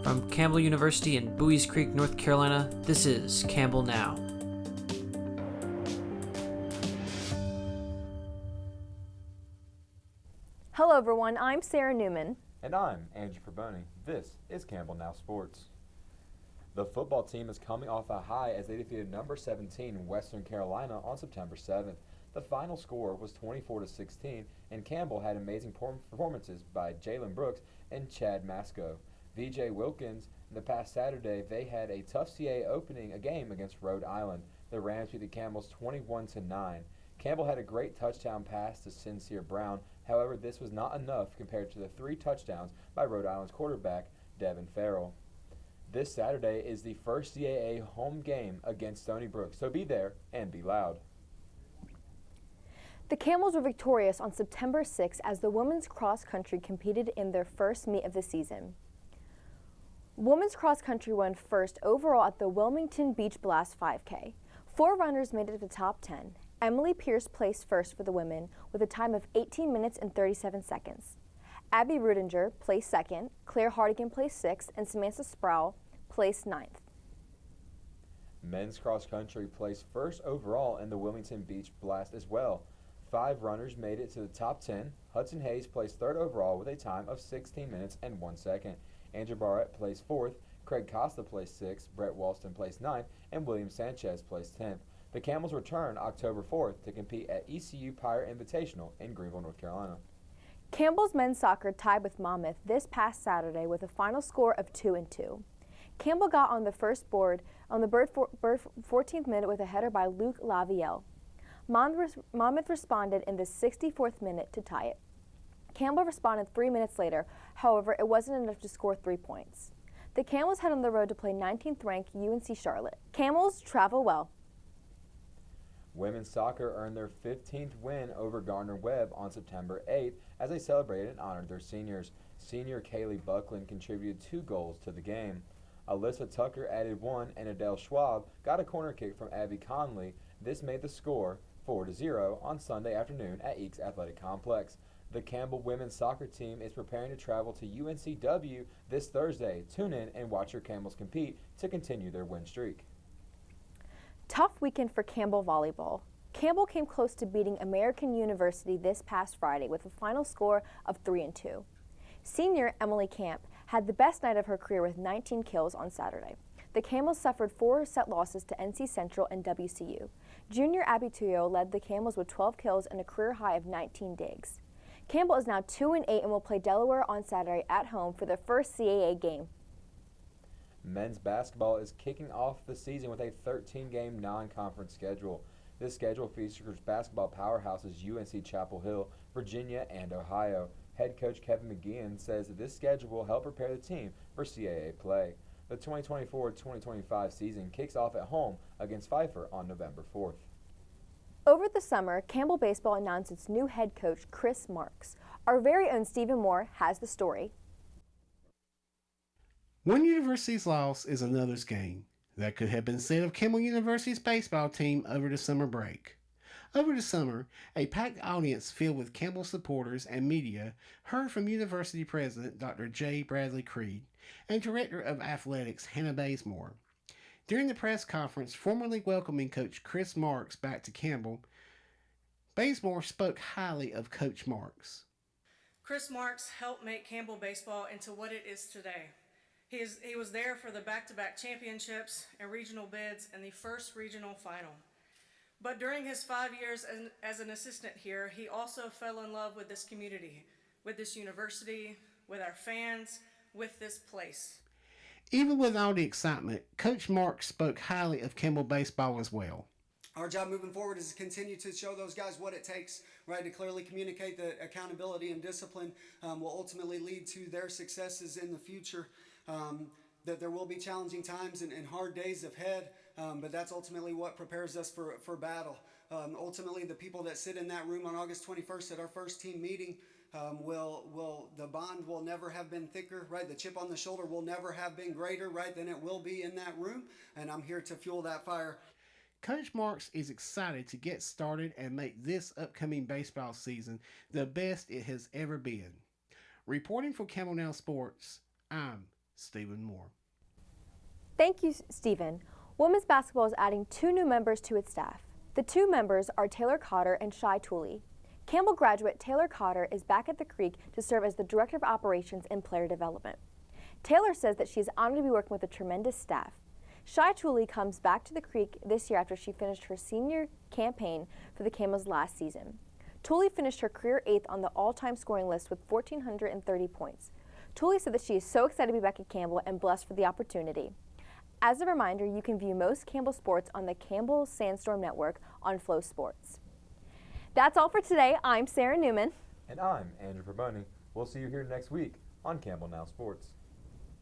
From Campbell University in Bowie's Creek, North Carolina, this is Campbell Now. Hello everyone, I'm Sarah Newman. And I'm Andrew Perboni. This is Campbell Now Sports. The football team is coming off a high as they defeated number 17 Western Carolina on September 7th. The final score was 24-16, and Campbell had amazing performances by Jalen Brooks and Chad Masco. VJ Wilkins, the past Saturday, they had a tough CAA opening a game against Rhode Island. The Rams beat the Camels 21-9. Campbell had a great touchdown pass to Sincere Brown. However, this was not enough compared to the 3 touchdowns by Rhode Island's quarterback, Devin Farrell. This Saturday is the first CAA home game against Stony Brook, so be there and be loud. The Camels were victorious on September 6 as the women's cross country competed in their first meet of the season. Women's cross country won first overall at the Wilmington Beach Blast 5K. 4 runners made it to the top 10. Emily Pierce placed first for the women with a time of 18 minutes and 37 seconds. Abby Rudinger placed second, Claire Hardigan placed 6th, and Samantha Sproul placed 9th. Men's cross country placed first overall in the Wilmington Beach Blast as well. 5 runners made it to the top 10. Hudson Hayes placed 3rd overall with a time of 16 minutes and 1 second. Andrew Barrett placed 4th, Craig Costa placed 6th, Brett Walston placed 9th, and William Sanchez placed 10th. The Camels return October 4th to compete at ECU Pyre Invitational in Greenville, North Carolina. Campbell's men's soccer tied with Monmouth this past Saturday with a final score of 2-2. Campbell got on the first board on the 14th minute with a header by Luke Lavielle. Monmouth responded in the 64th minute to tie it. Campbell responded 3 minutes later, however, it wasn't enough to score 3 points. The Camels head on the road to play 19th-ranked UNC Charlotte. Camels travel well. Women's soccer earned their 15th win over Gardner-Webb on September 8th as they celebrated and honored their seniors. Senior Kaylee Buckland contributed 2 goals to the game. Alyssa Tucker added 1 and Adele Schwab got a corner kick from Abby Conley. This made the score 4-0 on Sunday afternoon at Eakes Athletic Complex. The Campbell women's soccer team is preparing to travel to UNCW this Thursday. Tune in and watch your Camels compete to continue their win streak. Tough weekend for Campbell volleyball. Campbell came close to beating American University this past Friday with a final score of 3-2. Senior Emily Camp had the best night of her career with 19 kills on Saturday. The Camels suffered 4 set losses to NC Central and WCU. Junior Abby Tuyo led the Camels with 12 kills and a career high of 19 digs. Campbell is now 2-8 and will play Delaware on Saturday at home for their first CAA game. Men's basketball is kicking off the season with a 13-game non-conference schedule. This schedule features basketball powerhouses UNC Chapel Hill, Virginia, and Ohio. Head coach Kevin McGeehan says that this schedule will help prepare the team for CAA play. The 2024-2025 season kicks off at home against Pfeiffer on November 4th. Over the summer, Campbell Baseball announced its new head coach, Chris Marks. Our very own Stephen Moore has the story. One university's loss is another's gain. That could have been said of Campbell University's baseball team over the summer break. Over the summer, a packed audience filled with Campbell supporters and media heard from University President Dr. J. Bradley Creed and Director of Athletics Hannah Bazemore. During the press conference formally welcoming Coach Chris Marks back to Campbell, Bazemore spoke highly of Coach Marks. Chris Marks helped make Campbell baseball into what it is today. He was there for the back-to-back championships and regional bids and the first regional final. But during his 5 years as an assistant here, he also fell in love with this community, with this university, with our fans, with this place. Even with all the excitement, Coach Marks spoke highly of Campbell baseball as well. Our job moving forward is to continue to show those guys what it takes, right, to clearly communicate that accountability and discipline will ultimately lead to their successes in the future. That there will be challenging times and hard days ahead, but that's ultimately what prepares us for battle. Ultimately, the people that sit in that room on August 21st at our first team meeting the bond will never have been thicker, right? The chip on the shoulder will never have been greater, right, than it will be in that room, and I'm here to fuel that fire. Coach Marks is excited to get started and make this upcoming baseball season the best it has ever been. Reporting for Campbell Now Sports, I'm Stephen Moore. Thank you, Stephen. Women's basketball is adding 2 new members to its staff. The 2 members are Taylor Cotter and Shai Tooley. Campbell graduate Taylor Cotter is back at the Creek to serve as the Director of Operations and Player Development. Taylor says that she is honored to be working with a tremendous staff. Shai Tooley comes back to the Creek this year after she finished her senior campaign for the Camels last season. Tooley finished her career 8th on the all-time scoring list with 1,430 points. Tooley said that she is so excited to be back at Campbell and blessed for the opportunity. As a reminder, you can view most Campbell sports on the Campbell Sandstorm Network on Flow Sports. That's all for today. I'm Sarah Newman. And I'm Andrew Perboni. We'll see you here next week on Campbell Now Sports.